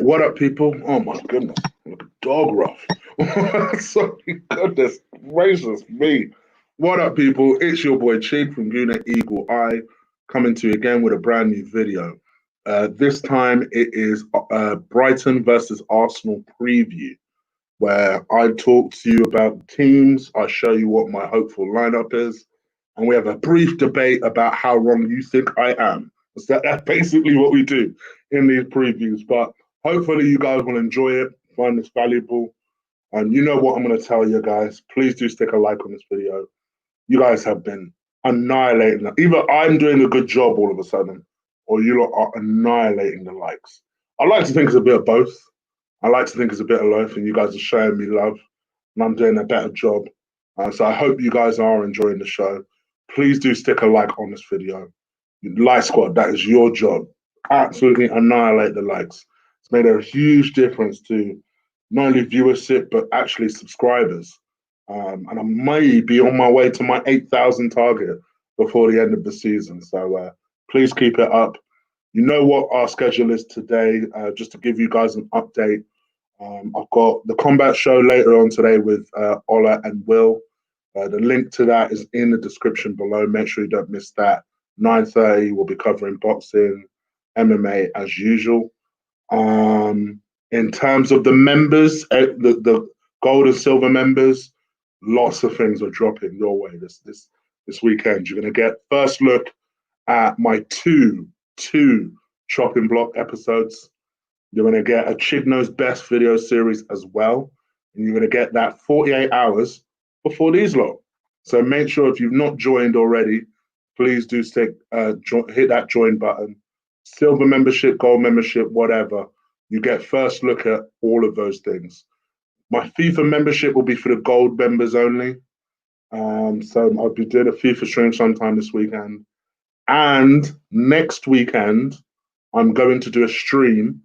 What up, people? Oh my goodness, dog rough. Sorry, goodness gracious me. What up, people? It's your boy Chig from Guna Eagle Eye coming to you again with a brand new video. This time it is Brighton versus Arsenal preview, where I talk to you about teams, I show you what my hopeful lineup is, and we have a brief debate about how wrong you think I am. That's basically what we do in these previews. But hopefully you guys will enjoy it, find this valuable. And you know what I'm going to tell you guys. Please do stick a like on this video. You guys have been annihilating it. Either I'm doing a good job all of a sudden, or you lot are annihilating the likes. I like to think it's a bit of both. I like to think it's a bit of life, and you guys are showing me love, and I'm doing a better job. So I hope you guys are enjoying the show. Please do stick a like on this video. Like squad, that is your job. Absolutely annihilate the likes. It's made a huge difference to not only viewership, but actually subscribers. And I may be on my way to my 8,000 target before the end of the season. So please keep it up. You know what our schedule is today. Just to give you guys an update, I've got the combat show later on today with Ola and Will. The link to that is in the description below. Make sure you don't miss that. 9:30, we'll be covering boxing, MMA as usual. In terms of the members, the gold and silver members, lots of things are dropping your way this weekend. You're going to get first look at my two chopping block episodes. You're going to get a Chigno's Best video series as well. And you're going to get that 48 hours before these lot. So make sure if you've not joined already, please do hit that join button. Silver membership, gold membership, whatever. You get first look at all of those things. My FIFA membership will be for the gold members only. So I'll be doing a FIFA stream sometime this weekend. And next weekend, I'm going to do a stream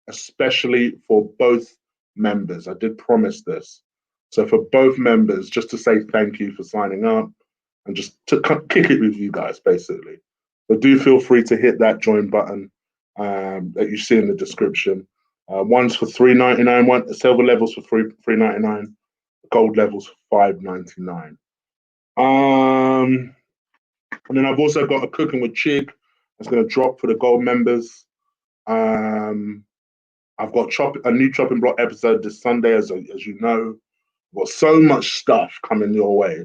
especially for both members. I did promise this. So for both members, just to say thank you for signing up and just to kick it with you guys, basically. So do feel free to hit that join button that you see in the description. One's for $3.99, silver levels for $3.99, gold levels for $5.99. And then I've also got a Cooking with Chig that's going to drop for the gold members. I've got a new chopping block episode this Sunday, as you know. I've got so much stuff coming your way.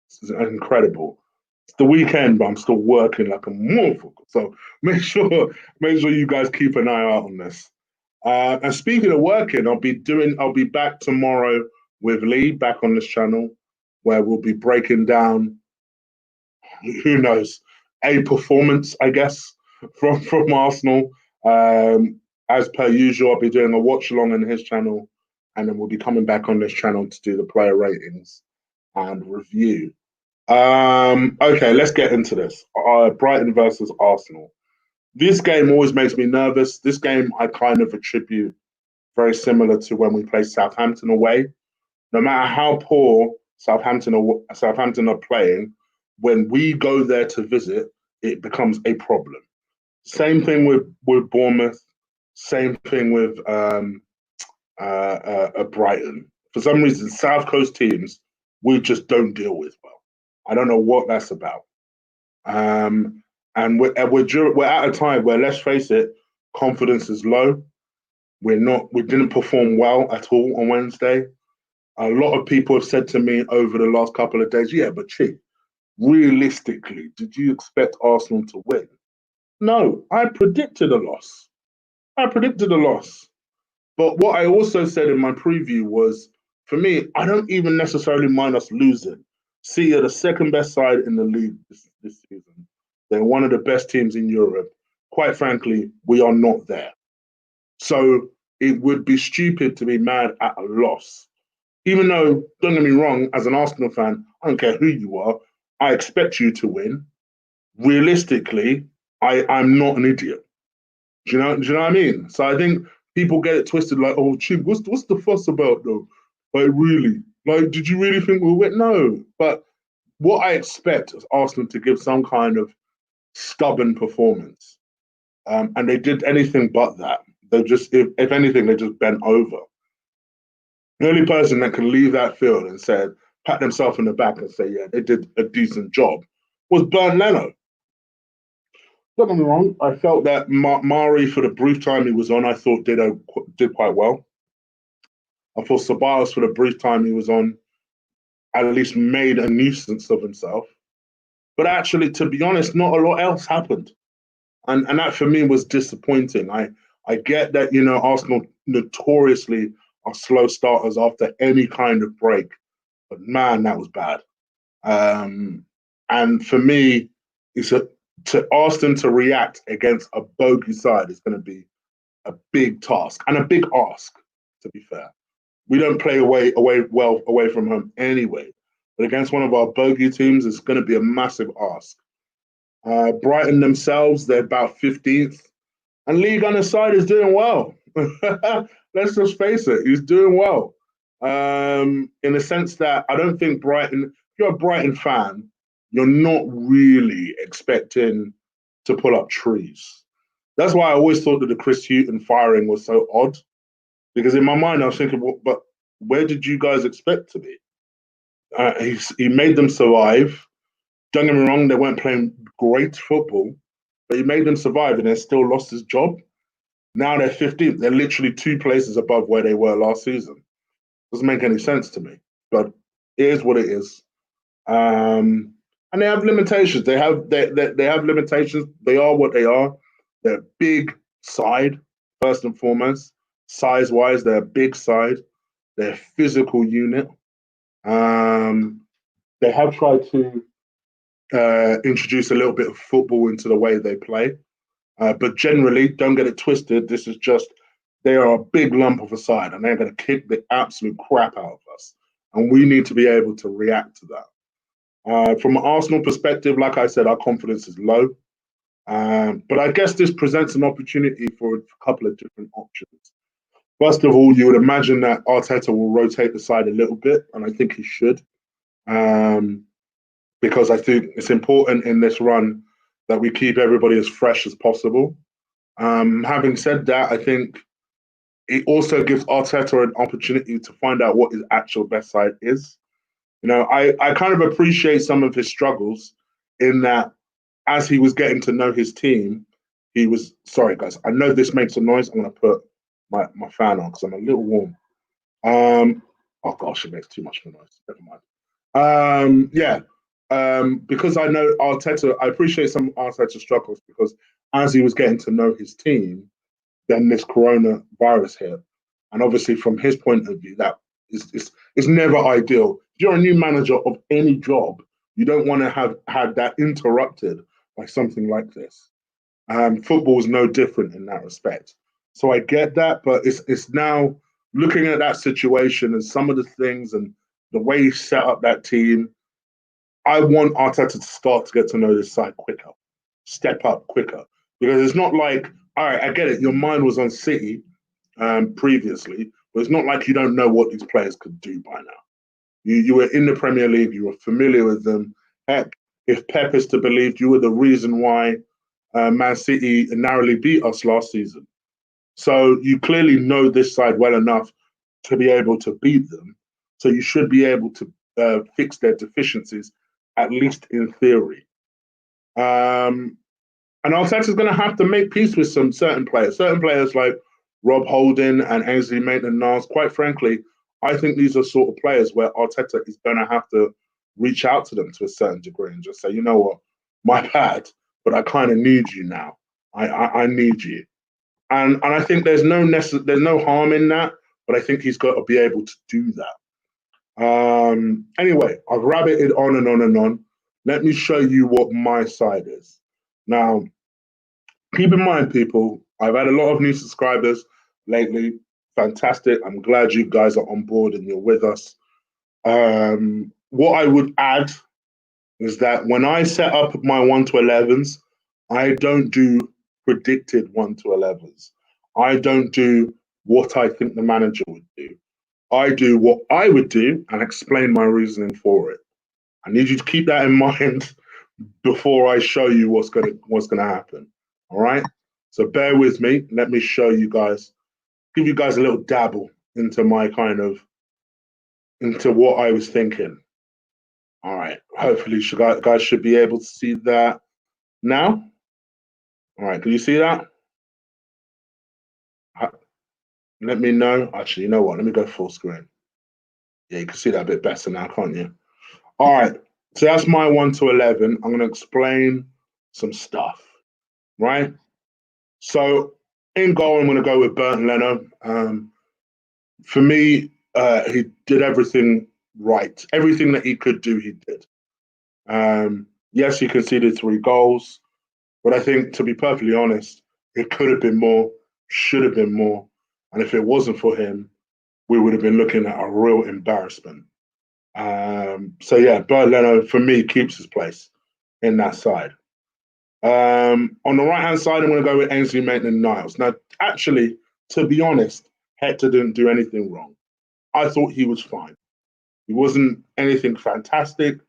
It's incredible. It's the weekend, but I'm still working like a motherfucker. So make sure you guys keep an eye out on this. And speaking of working, I'll be back tomorrow with Lee back on this channel, where we'll be breaking down, who knows, a performance, I guess, from Arsenal. As per usual, I'll be doing a watch along on his channel, and then we'll be coming back on this channel to do the player ratings and review. Okay, let's get into this. Brighton versus Arsenal. This game always makes me nervous. This game I kind of attribute very similar to when we play Southampton away. No matter how poor Southampton are playing, when we go there to visit, it becomes a problem. Same thing with Bournemouth. Same thing with Brighton. For some reason, South Coast teams we just don't deal with well. I don't know what that's about. And we're at a time where, let's face it, confidence is low. We didn't perform well at all on Wednesday. A lot of people have said to me over the last couple of days, yeah, but Chick, realistically, did you expect Arsenal to win? No, I predicted a loss. But what I also said in my preview was, for me, I don't even necessarily mind us losing. City are the second best side in the league this season. They're one of the best teams in Europe. Quite frankly, we are not there. So it would be stupid to be mad at a loss. Even though, don't get me wrong, as an Arsenal fan, I don't care who you are, I expect you to win. Realistically, I'm not an idiot. Do you know what I mean? So I think people get it twisted, like, oh, Chib, what's the fuss about though? Like, really? Like, did you really think we'll win? No. But what I expect is Arsenal to give some kind of stubborn performance. And they did anything but that. They just, if anything, they just bent over. The only person that could leave that field and said, pat themselves in the back and say, yeah, they did a decent job, was Bernd Leno. Don't get me wrong, I felt that Mari, for the brief time he was on, I thought did quite well. I thought Ceballos, for the brief time he was on, at least made a nuisance of himself. But actually, to be honest, not a lot else happened. And that for me was disappointing. I get that, Arsenal notoriously are slow starters after any kind of break, but man, that was bad. And for me, to ask them to react against a bogey side is going to be a big task and a big ask, to be fair. We don't play well away from home anyway, but against one of our bogey teams, it's going to be a massive ask. Brighton themselves, they're about 15th, and League on the side is doing well. Let's just face it, he's doing well. In the sense that I don't think Brighton, if you're a Brighton fan, you're not really expecting to pull up trees. That's why I always thought that the Chris Hughton firing was so odd, because in my mind I was thinking, well, but where did you guys expect to be? He made them survive. Don't get me wrong, they weren't playing great football, but he made them survive and they still lost his job. Now they're 15th. They're literally 2 places above where they were last season. Doesn't make any sense to me, but it is what it is. And they have limitations. They have limitations. They are what they are. They're a big side, first and foremost. Size-wise, they're a big side. They're a physical unit. They have tried to introduce a little bit of football into the way they play. But generally, don't get it twisted. This is just, they are a big lump of a side and they're going to kick the absolute crap out of us. And we need to be able to react to that. From an Arsenal perspective, like I said, our confidence is low. But I guess this presents an opportunity for a couple of different options. First of all, you would imagine that Arteta will rotate the side a little bit, and I think he should. Because I think it's important in this run that we keep everybody as fresh as possible. Having said that, I think it also gives Arteta an opportunity to find out what his actual best side is. I kind of appreciate some of his struggles in that as he was getting to know his team, he was, sorry guys, I know this makes a noise. I'm going to put my fan on because I'm a little warm. Oh gosh, it makes too much of a noise. Never mind. Because I know Arteta, I appreciate some Arteta struggles because as he was getting to know his team, then this coronavirus hit. And obviously from his point of view, that is never ideal. If you're a new manager of any job, you don't want to have had that interrupted by something like this. Football is no different in that respect. So I get that, but it's now looking at that situation and some of the things and the way he set up that team. I want Arteta to start to get to know this side quicker, step up quicker, because it's not like, all right, I get it. Your mind was on City previously, but it's not like you don't know what these players could do by now. You were in the Premier League, you were familiar with them. Heck, if Pep is to believe, you were the reason why Man City narrowly beat us last season. So you clearly know this side well enough to be able to beat them. So you should be able to fix their deficiencies, at least in theory. And Arteta's going to have to make peace with some certain players like Rob Holding and Ainsley Maitland-Niles. Quite frankly, I think these are sort of players where Arteta is going to have to reach out to them to a certain degree and just say, you know what, my bad, but I kind of need you now. I need you. And I think there's no harm in that, but I think he's got to be able to do that. Anyway, I've rabbited on and on and on. Let me show you what my side is. Now, keep in mind, people, I've had a lot of new subscribers lately. Fantastic. I'm glad you guys are on board and you're with us. What I would add is that when I set up my 1 to 11s, I don't do predicted 1 to 11s. I don't do what I think the manager would do. I do what I would do and explain my reasoning for it. I need you to keep that in mind before I show you what's gonna happen. All right. So bear with me. Let me show you guys, give you guys a little dabble into my kind of, into what I was thinking. All right. Hopefully, you guys should be able to see that now. All right. Can you see that? Let me know. Actually, you know what? Let me go full screen. Yeah, you can see that a bit better now, can't you? All right. So that's my 1 to 11. I'm going to explain some stuff, right? So in goal, I'm going to go with Burton Leno. For me, he did everything right. Everything that he could do, he did. Yes, he conceded 3 goals, but I think, to be perfectly honest, it could have been more, should have been more. And if it wasn't for him, we would have been looking at a real embarrassment. So yeah, Bert Leno for me keeps his place in that side. On the right hand side, I'm going to go with Ainsley Maitland-Niles. Now, actually, to be honest, Hector didn't do anything wrong. I thought he was fine. He wasn't anything fantastic,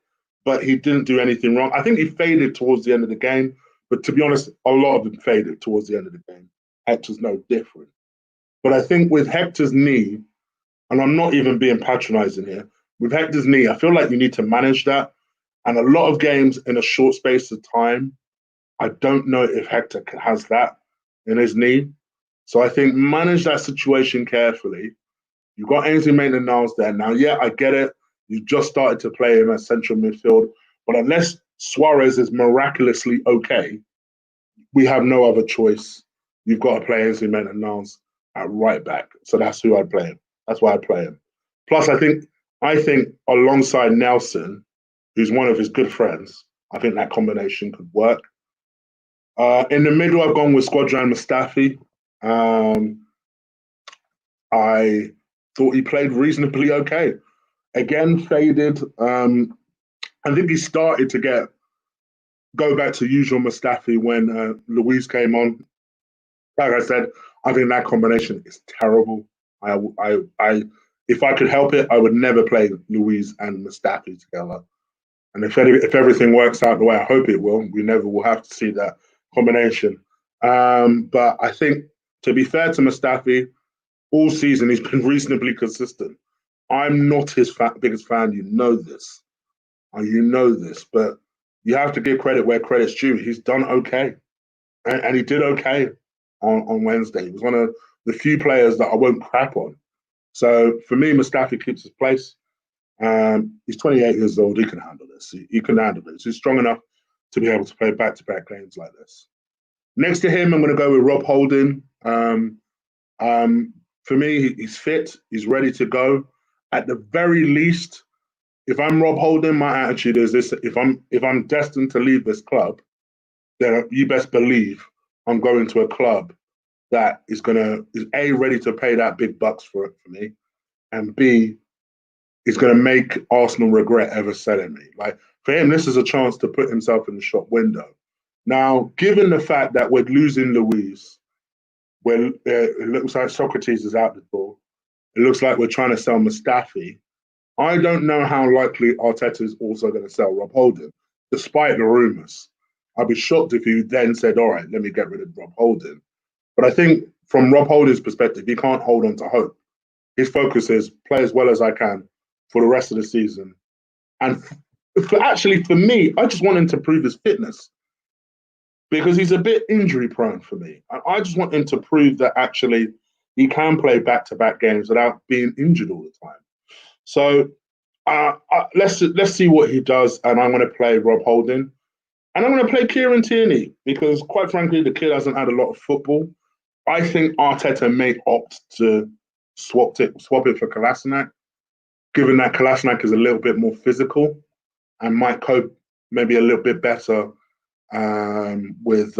but he didn't do anything wrong. I think he faded towards the end of the game, but to be honest, a lot of them faded towards the end of the game. Hector's no different. But I think with Hector's knee, and I'm not even being patronizing here, with Hector's knee, I feel like you need to manage that. And a lot of games in a short space of time, I don't know if Hector has that in his knee. So I think manage that situation carefully. You've got Ainsley Maitland-Niles there. Now, yeah, I get it. You just started to play him as central midfield. But unless Suarez is miraculously okay, we have no other choice. You've got to play Ainsley Maitland-Niles at right back. So that's who I'd play him. That's why I play him. Plus, I think alongside Nelson, who's one of his good friends, I think that combination could work. In the middle, I've gone with Squadron Mustafi. I thought he played reasonably okay. Again, faded. I think he started to go back to usual Mustafi when Luis came on. Like I said, I think that combination is terrible. If I could help it, I would never play Luis and Mustafi together. And if everything works out the way I hope it will, we never will have to see that combination. But I think, to be fair to Mustafi, all season he's been reasonably consistent. I'm not his biggest fan. You know this. But you have to give credit where credit's due. He's done okay. And he did okay on Wednesday. He was one of the few players that I won't crap on. So for me, Mustafi keeps his place. He's 28 years old. He can handle this. He can handle this. He's strong enough to be able to play back-to-back games like this. Next to him, I'm going to go with Rob Holding. For me, he's fit. He's ready to go. At the very least, if I'm Rob Holding, my attitude is this: if I'm destined to leave this club, then you best believe I'm going to a club that is A, ready to pay that big bucks for me, and B, is going to make Arsenal regret ever selling me. Like, for him, this is a chance to put himself in the shop window. Now, given the fact that we're losing Luis, it looks like Socrates is out the door, it looks like we're trying to sell Mustafi, I don't know how likely Arteta is also going to sell Rob Holding, despite the rumours. I'd be shocked if he then said, all right, let me get rid of Rob Holding. But I think from Rob Holding's perspective, he can't hold on to hope. His focus is play as well as I can for the rest of the season. And for me, I just want him to prove his fitness because he's a bit injury prone for me. I just want him to prove that actually he can play back-to-back games without being injured all the time. So let's see what he does. And I'm going to play Rob Holding. And I'm going to play Kieran Tierney because, quite frankly, the kid hasn't had a lot of football. I think Arteta may opt to swap it for Kolasinac, given that Kolasinac is a little bit more physical and might cope maybe a little bit better with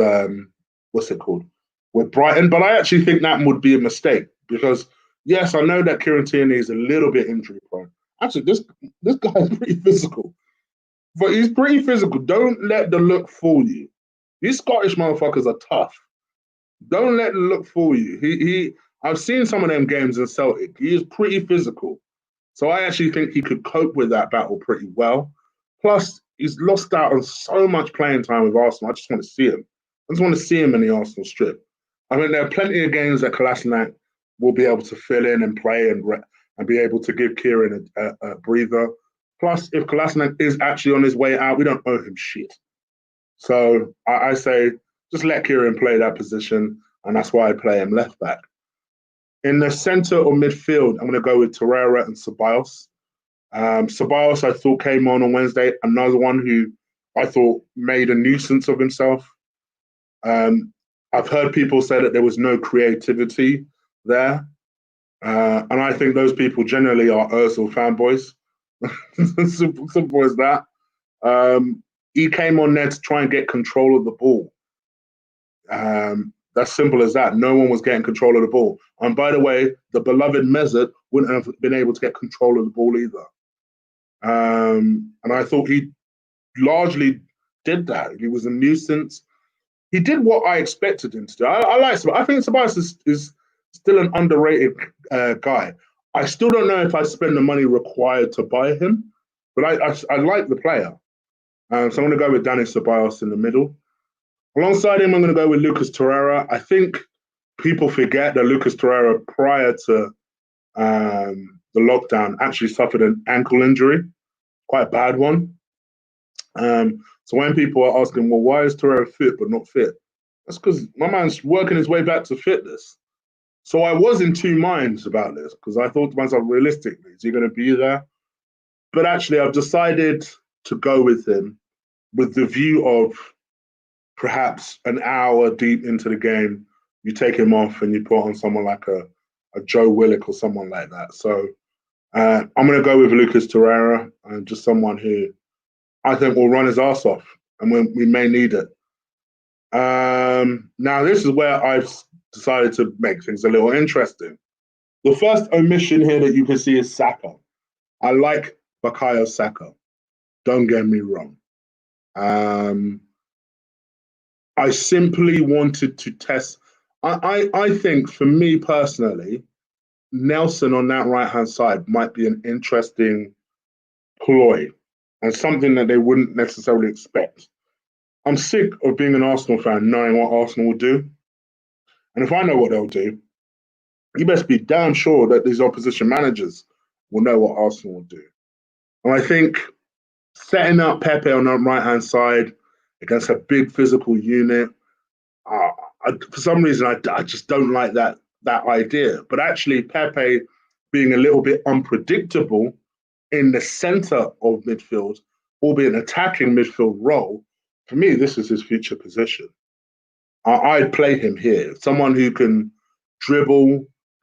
with Brighton. But I actually think that would be a mistake because, yes, I know that Kieran Tierney is a little bit injury prone. Actually, this guy is pretty physical. But he's pretty physical. Don't let the look fool you. These Scottish motherfuckers are tough. Don't let the look fool you. I've seen some of them games in Celtic. He is pretty physical. So I actually think he could cope with that battle pretty well. Plus, he's lost out on so much playing time with Arsenal. I just want to see him. I just want to see him in the Arsenal strip. I mean, there are plenty of games that Kolasinac will be able to fill in and play and be able to give Kieran a breather. Plus, if Kolasinac is actually on his way out, we don't owe him shit. So I say just let Kieran play that position, and that's why I play him left back. In the centre or midfield, I'm going to go with Torreira and Ceballos. Ceballos, I thought, came on Wednesday, another one who I thought made a nuisance of himself. I've heard people say that there was no creativity there. And I think those people generally are Ozil fanboys. Simple as that. He came on there to try and get control of the ball. That's simple as that. No one was getting control of the ball. And by the way, the beloved Mesut wouldn't have been able to get control of the ball either. And I thought he largely did that. He was a nuisance. He did what I expected him to do. I like Ceballos. I think Ceballos is still an underrated guy. I still don't know if I spend the money required to buy him, but I like the player. So I'm going to go with Dani Ceballos in the middle. Alongside him, I'm going to go with Lucas Torreira. I think people forget that Lucas Torreira, prior to the lockdown, actually suffered an ankle injury, quite a bad one. So when people are asking, well, why is Torreira fit but not fit? That's because my man's working his way back to fitness. So I was in two minds about this because I thought to myself, realistically, is he going to be there? But actually, I've decided to go with him with the view of perhaps an hour deep into the game, you take him off and you put on someone like a Joe Willock or someone like that. So I'm going to go with Lucas Torreira, and just someone who I think will run his ass off, and we may need it. Now, this is where I've decided to make things a little interesting. The first omission here that you can see is Saka. I like Bukayo Saka. Don't get me wrong. I simply wanted to test. I think, for me personally, Nelson on that right-hand side might be an interesting ploy and something that they wouldn't necessarily expect. I'm sick of being an Arsenal fan knowing what Arsenal will do. And if I know what they'll do, you best be damn sure that these opposition managers will know what Arsenal will do. And I think setting up Pepe on the right-hand side against a big physical unit, for some reason, I just don't like that idea. But actually, Pepe being a little bit unpredictable in the centre of midfield, albeit an attacking midfield role, for me, this is his future position. I'd play him here. Someone who can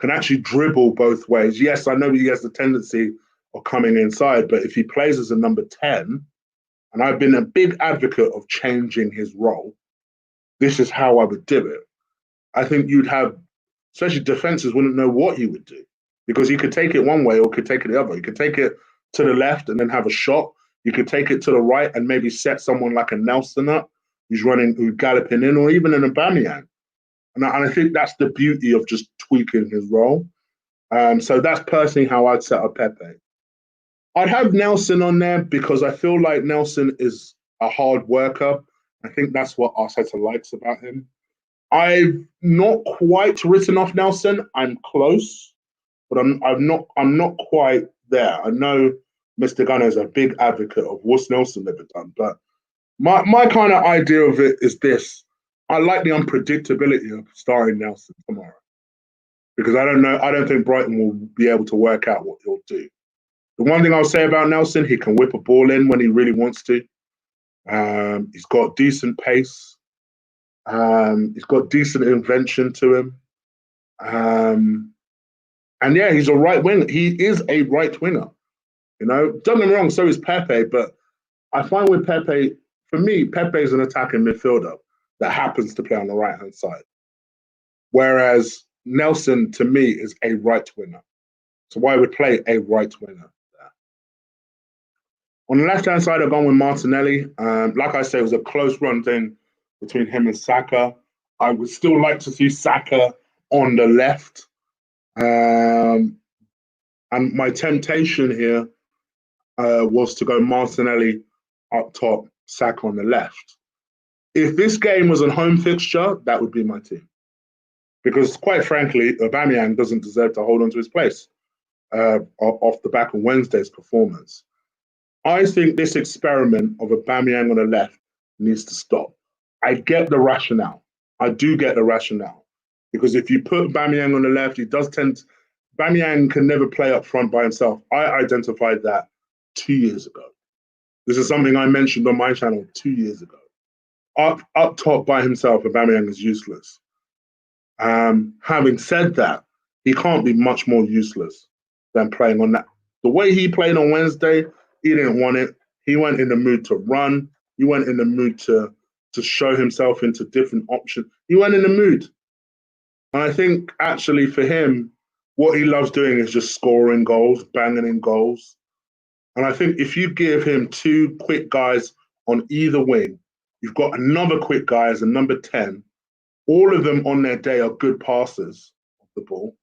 actually dribble both ways. Yes, I know he has the tendency of coming inside, but if he plays as a number 10, and I've been a big advocate of changing his role, this is how I would do it. I think you'd have, especially defenses wouldn't know what he would do, because he could take it one way or could take it the other. He could take it to the left and then have a shot. You could take it to the right and maybe set someone like a Nelson up who's galloping in, or even an Aubameyang. And I think that's the beauty of just tweaking his role. So that's personally how I'd set up Pepe. I'd have Nelson on there because I feel like Nelson is a hard worker. I think that's what Arteta likes about him. I've not quite written off Nelson. I'm close, but I'm not quite there. I know Mr. Gunner is a big advocate of what's Nelson ever done, but my kind of idea of it is this. I like the unpredictability of starting Nelson tomorrow, because I don't think Brighton will be able to work out what he'll do. The one thing I'll say about Nelson, he can whip a ball in when he really wants to. He's got decent pace. He's got decent invention to him. And yeah, he's a right winger. He is a right winger. Don't get me wrong, so is Pepe, but I find with Pepe, for me, Pepe is an attacking midfielder that happens to play on the right-hand side. Whereas Nelson, to me, is a right winger. So I would play a right winger there. On the left-hand side, I've gone with Martinelli. Like I said, it was a close run thing between him and Saka. I would still like to see Saka on the left. And my temptation here was to go Martinelli up top, Saka on the left. If this game was a home fixture, that would be my team. because quite frankly, Aubameyang doesn't deserve to hold on to his place off the back of Wednesday's performance. I think this experiment of Aubameyang on the left needs to stop. I get the rationale. I do get the rationale. Because if you put Aubameyang on the left, he does tend to, Aubameyang can never play up front by himself. I identified that 2 years ago. This is something I mentioned on my channel 2 years ago. Up top by himself, Aubameyang is useless. Having said that, he can't be much more useless than playing on that. The way he played on Wednesday, he didn't want it. He went in the mood to run. He went in the mood to show himself into different options. He went in the mood. And I think actually for him, what he loves doing is just scoring goals, banging in goals. And I think if you give him two quick guys on either wing, you've got another quick guy as a number 10. All of them on their day are good passers of the ball.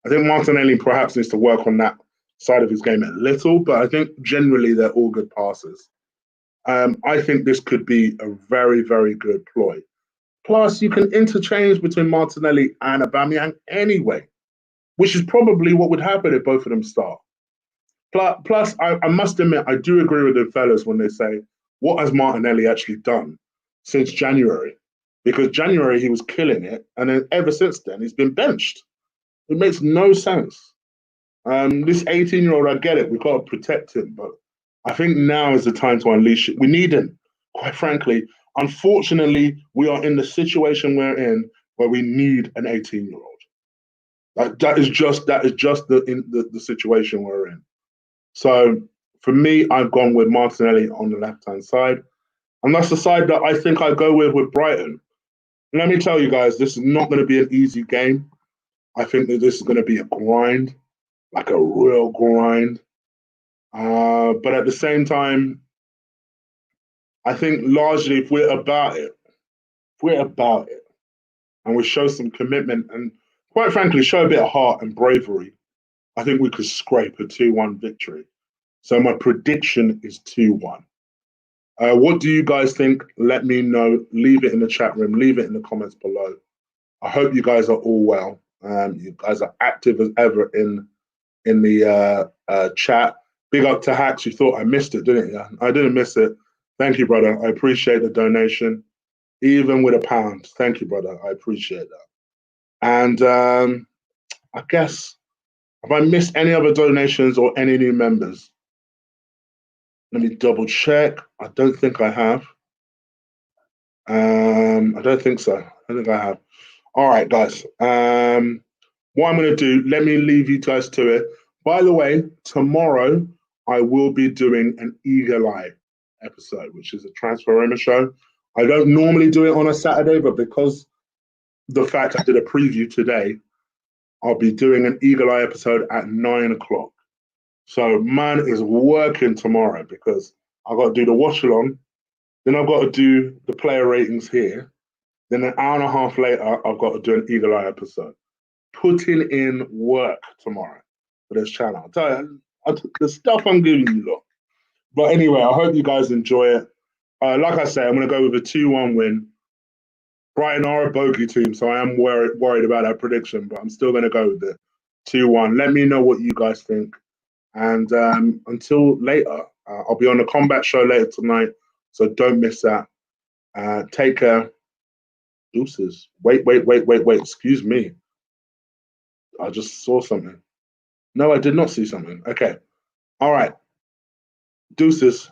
I think Martinelli perhaps needs to work on that side of his game a little, but I think generally they're all good passers. I think this could be a very, very good ploy. Plus, you can interchange between Martinelli and Aubameyang anyway, which is probably what would happen if both of them start. Plus, I must admit, I do agree with the fellas when they say, what has Martinelli actually done since January? Because January he was killing it, and then ever since then he's been benched. It makes no sense. This 18-year-old, I get it, we've got to protect him, but I think now is the time to unleash it. We need him, quite frankly. Unfortunately, we are in the situation we're in where we need an 18-year-old. That is just the situation we're in. So for me, I've gone with Martinelli on the left-hand side. And that's the side that I think I go with Brighton. And let me tell you guys, this is not going to be an easy game. I think that this is going to be a grind, like a real grind. But at the same time, I think largely if we're about it, and we show some commitment and quite frankly, show a bit of heart and bravery, I think we could scrape a 2-1 victory. So my prediction is 2-1. What do you guys think? Let me know. Leave it in the chat room. Leave it in the comments below. I hope you guys are all well. You guys are active as ever in the chat. Big up to Hacks. You thought I missed it, didn't you? I didn't miss it. Thank you, brother. I appreciate the donation, even with £1. Thank you, brother. I appreciate that. And I guess, have I missed any other donations or any new members? Let me double check. I don't think I have. I don't think so. I don't think I have. All right, guys. What I'm going to do, let me leave you guys to it. By the way, tomorrow I will be doing an Eagle Eye episode, which is a Transferoma show. I don't normally do it on a Saturday, but because the fact I did a preview today, I'll be doing an Eagle Eye episode at 9 o'clock. So man is working tomorrow because I've got to do the watch along, then I've got to do the player ratings here. Then an hour and a half later, I've got to do an Eagle Eye episode. Putting in work tomorrow for this channel. I'll tell you, the stuff I'm giving you, look. But anyway, I hope you guys enjoy it. Like I say, I'm going to go with a 2-1 win. Brighton are a bogey team, so I am worried about that prediction, but I'm still going to go with it. 2-1. Let me know what you guys think. And until later, I'll be on the Combat Show later tonight, so don't miss that. Take care. Deuces. Wait. Excuse me. I just saw something. No, I did not see something. Okay. All right. Deuces.